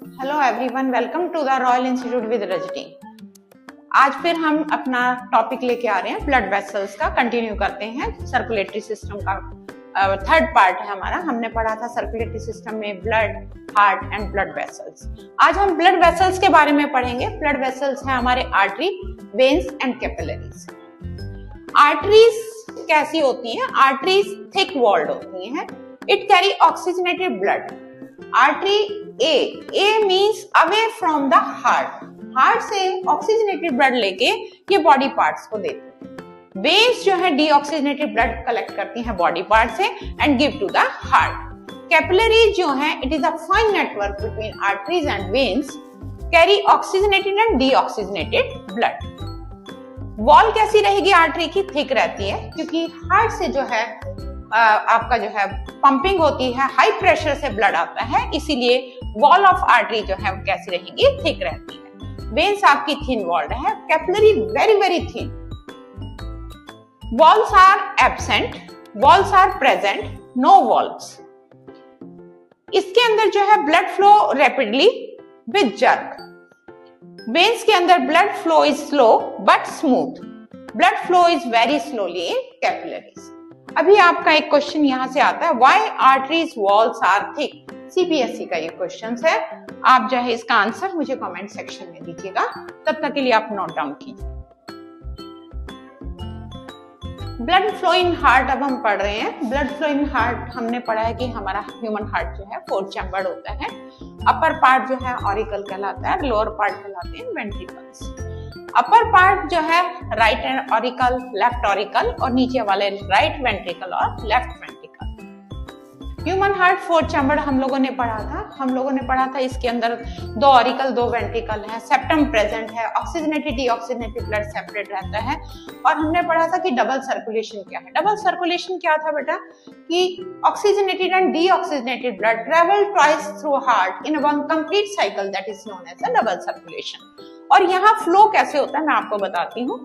Hello everyone, welcome to the royal institute with Rajni. आज फिर हम अपना टॉपिक लेके आ रहे हैं ब्लड वेसल्स का। कंटिन्यू करते हैं सर्कुलेटरी सिस्टम का। थर्ड पार्ट है हमारा। हमने पढ़ा था सर्कुलेटरी सिस्टम में blood, heart and blood vessels. आज हम ब्लड वेसल्स के बारे में पढ़ेंगे। ब्लड वेसल्स हैं हमारे artery, veins and capillaries. Arteries कैसी होती हैं? आर्टरीज थिक वॉल्ड होती हैं। It carry oxygenated blood. Artery A means away from the heart. Heart से ऑक्सीजनेटेड ब्लड लेके ये बॉडी पार्ट्स को देते हैं। वेन्स जो है डीऑक्सीजनेटेड ब्लड कलेक्ट करती हैं बॉडी पार्ट से and give to the heart. Capillaries जो है it is a fine network between arteries and veins, carry oxygenated and deoxygenated blood. Wall कैसी रहेगी आर्टरी की? थिक रहती है, क्योंकि हार्ट से जो है आपका जो है पंपिंग होती है, हाई प्रेशर से ब्लड आता है, इसीलिए वॉल ऑफ आर्टरी जो है वो कैसी रहेंगी? थिक रहती है। वेन्स आपकी थिन वॉल्ड है, capillary very very thin. Walls are absent, walls are present, no walls. इसके अंदर जो है blood flow rapidly with jerk. Veins के अंदर blood flow is slow but smooth. Blood flow is very slowly in capillaries. अभी आपका एक question यहां से आता है, why arteries walls are thick? CBSE का ये क्वेश्चन है। आप जो है इसका आंसर मुझे कमेंट सेक्शन में दीजिएगा, तब तक के लिए आप नोट डाउन कीजिए। ब्लड फ्लो इन हार्ट अब हम पढ़ रहे हैं। ब्लड फ्लो इन हार्ट हमने पढ़ा है कि हमारा ह्यूमन हार्ट जो है 4 चैम्बर्ड होता है। अपर पार्ट जो है ऑरिकल कहलाता है, लोअर पार्ट कहलाते हैं वेंट्रिकल्स। अपर पार्ट जो है right and auricle, left auricle, और नीचे वाले राइट वेंट्रिकल और left ventricle. Human heart 4 chambered हम लोगों ने पढ़ा था। इसके अंदर 2 ऑरिकल 2 वेंट्रिकल है, सेप्टम प्रेजेंट है, ऑक्सीजनेटेड डीऑक्सीजनेटेड ब्लड सेपरेट रहता है। और हमने पढ़ा था कि डबल सर्कुलेशन क्या है। डबल सर्कुलेशन क्या था बेटा? कि oxygenated and deoxygenated blood travel twice through heart in one complete cycle, that is known as a double circulation. और यहाँ फ्लो कैसे होता है मैं आपको बताती हूँ।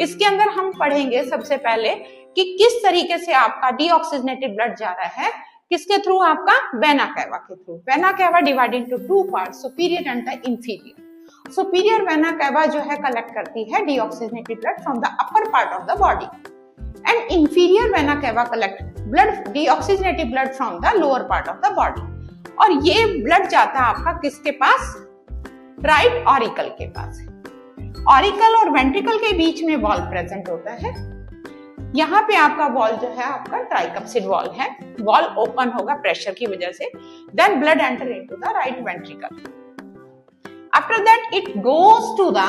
इसके अंदर हम पढ़ेंगे सबसे पहले कि किस तरीके से आपका डीऑक्सीजनेटेड ब्लड जा रहा है, किसके थ्रू? आपका वेना कैवा के through. Vena cava divided into 2 parts, superior and the inferior. Superior vena cava जो है कलेक्ट करती है deoxygenated blood from the upper part of the body, and inferior vena cava collect blood deoxygenated blood from the lower part of the body. और ये blood जाता है आपका किसके पास? राइट ऑरिकल के पास। ऑरिकल और वेंट्रिकल के बीच में वॉल प्रेजेंट होता है। यहाँ पे आपका वॉल जो है आपका ट्राइकप्सिड वॉल है। वॉल ओपन होगा प्रेशर की वजह से, then blood enter into the right ventricle. After that it goes to the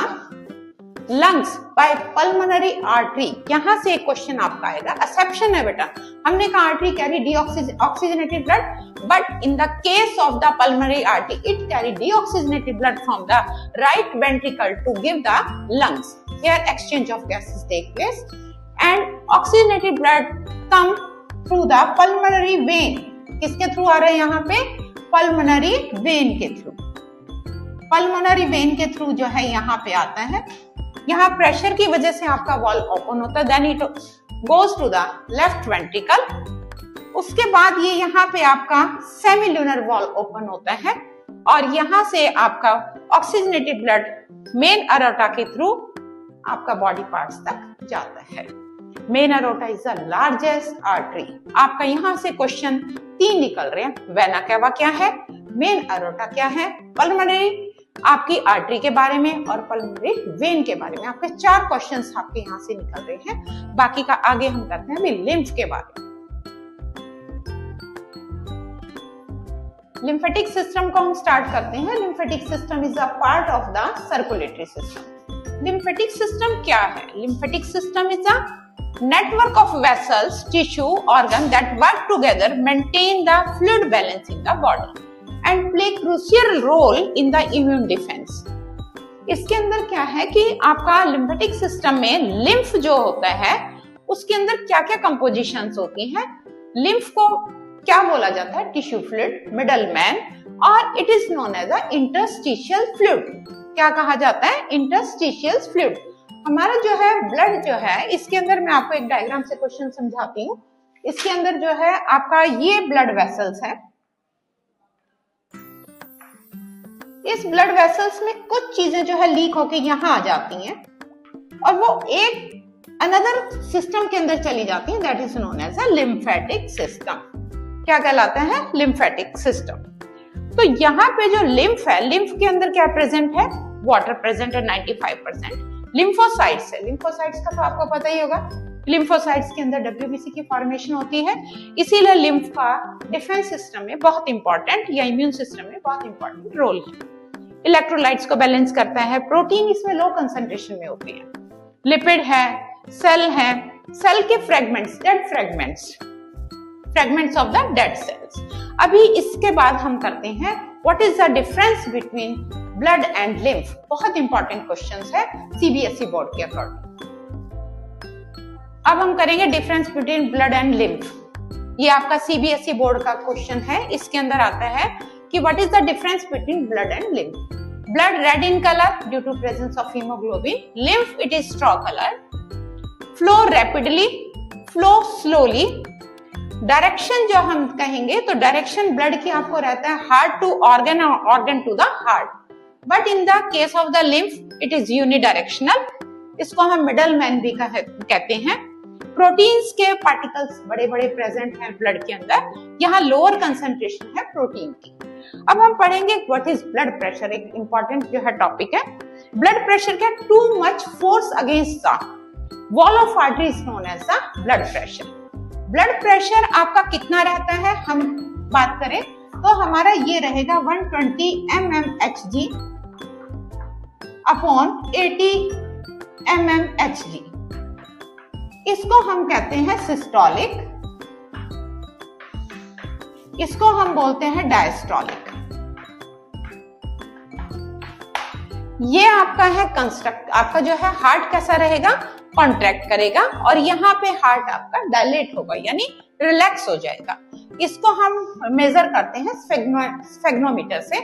lungs by pulmonary artery. यहां से एक क्वेश्चन आपका आएगा, एक्सेप्शन है बेटा। हमने कहा artery carry deoxygenated blood, but in the case of the pulmonary artery it carry deoxygenated blood from the right ventricle to give the lungs. Here exchange of gases take place and oxygenated blood come through the pulmonary vein. किसके through आ रहा है यहाँ पे? pulmonary vein के through. pulmonary vein के through जो है यहाँ पे आता है। यहाँ प्रेशर की वजह से आपका वॉल ओपन होता है, then it goes to the left ventricle। उसके बाद ये यहाँ पे आपका सेमिल्यूनर वॉल ओपन होता है और यहाँ से आपका ऑक्सीजनेटेड ब्लड मेन अरोटा के थ्रू आपका बॉडी पार्ट्स तक जाता है। Main aorta is the largest artery. आपका यहाँ से क्वेश्चन 3 निकल रहे हैं। वेना कैवा क्या है, मेन अरोटा क्या है, पल्मोनरी आपकी आर्टरी के बारे में और पल्मोनरी वेन के बारे में। आपके 4 क्वेश्चंस आपके यहाँ से निकल रहे हैं। बाकी का आगे हम करते हैं अभी लिम्फ के बारे में। लिम्फेटिक सिस्टम को हम स्टार्ट करते हैं। Lymphatic system is a part of the circulatory system. Lymphatic system क्या है? Lymphatic system is a network of vessels, tissue, organ that work together maintain the fluid balance in the body and play crucial role in the immune defence. इसके अंदर क्या है कि आपका lymphatic system में lymph जो होता है उसके अंदर क्या क्या कंपोजिशंस होती हैं। लिम्फ को क्या बोला जाता है? टिश्यू फ्लूइड, मिडल मैन, और it is known as a interstitial fluid. क्या कहा जाता है? Interstitial fluid. हमारा जो है ब्लड जो है, इसके अंदर मैं आपको एक डायग्राम से क्वेश्चन समझाती हूँ। इसके अंदर जो है आपका ये ब्लड वेसल्स है, इस ब्लड वेसल्स में कुछ चीजें जो है लीक होके यहाँ आ जाती हैं और वो एक अनदर सिस्टम के अंदर चली जाती हैं, that is known as a lymphatic system. क्या कहलाता है? Lymphatic system. तो यहाँ पे जो लिम्फ है, लिम्फ के अंदर क्या प्रेजेंट है? वाटर प्रेजेंट है 95%। लिम्फोसाइट्स है, लिम्फोसाइट्स का तो आपको पता ही होगा, लिम्फोसाइट्स के अंदर डब्ल्यूबीसी की फॉर्मेशन होती है, इसीलिए लिम्फ का डिफेंस सिस्टम में बहुत इंपॉर्टेंट या इम्यून सिस्टम में बहुत इंपॉर्टेंट रोल है। इलेक्ट्रोलाइट्स को बैलेंस करता है, प्रोटीन इसमें लो कंसंट्रेशन में होती है, लिपिड है, सेल के fragments, dead fragments of the dead cells. अभी इसके बाद हम करते हैं what is the difference between blood and lymph. बहुत इंपॉर्टेंट क्वेश्चंस है सीबीएसई बोर्ड के अकॉर्डिंग। अब हम करेंगे difference between blood and lymph. ये आपका सीबीएसई बोर्ड का क्वेश्चन है। इसके अंदर आता है कि what is the difference between blood and lymph. Blood red in colour due to presence of haemoglobin, lymph it is straw colour, flow rapidly, flow slowly. Direction जो हम कहेंगे तो डायरेक्शन ब्लड की आपको रहता है हार्ट टू ऑर्गन और organ to the heart, but in the case of the lymph it is unidirectional. इसको हम मिडल मैन भी कहते हैं। प्रोटीन्स के पार्टिकल्स बड़े बड़े प्रेजेंट हैं ब्लड के अंदर, यहाँ लोअर कंसंट्रेशन है प्रोटीन की। अब हम पढ़ेंगे व्हाट इज ब्लड प्रेशर, एक इंपॉर्टेंट जो है टॉपिक है। ब्लड प्रेशर क्या? Too much force against the wall of artery is known as the blood pressure. Blood pressure आपका कितना रहता है, हम बात करें तो हमारा ये रहेगा 120 mmHg अपॉन 80 mmHg। इसको हम कहते हैं सिस्टोलिक, इसको हम बोलते हैं डायस्टोलिक। ये आपका है कंस्ट्रक्ट, आपका जो है हार्ट कैसा रहेगा? कॉन्ट्रैक्ट करेगा और यहाँ पे हार्ट आपका डायलेट होगा यानी रिलैक्स हो जाएगा। इसको हम मेजर करते हैं स्फेग्नोमीटर से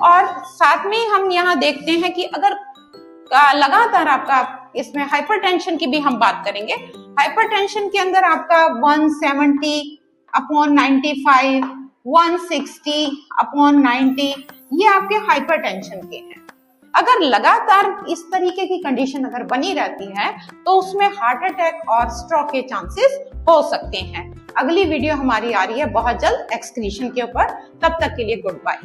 और साथ में हम यहाँ देखते हैं कि अगर लगातार आपका इसमें हाइपरटेंशन की भी हम बात करेंगे। हाइपरटेंशन के अंदर आपका 170 अपॉन 95, 160 अपॉन 90 ये आपके हाइपरटेंशन के हैं। अगर लगातार इस तरीके की कंडीशन अगर बनी रहती है तो उसमें हार्ट अटैक और स्ट्रोक के चांसेस हो सकते हैं। अगली वीडियो हमारी आ रही है बहुत जल्द एक्सक्रीशन के ऊपर, तब तक के लिए गुड बाय।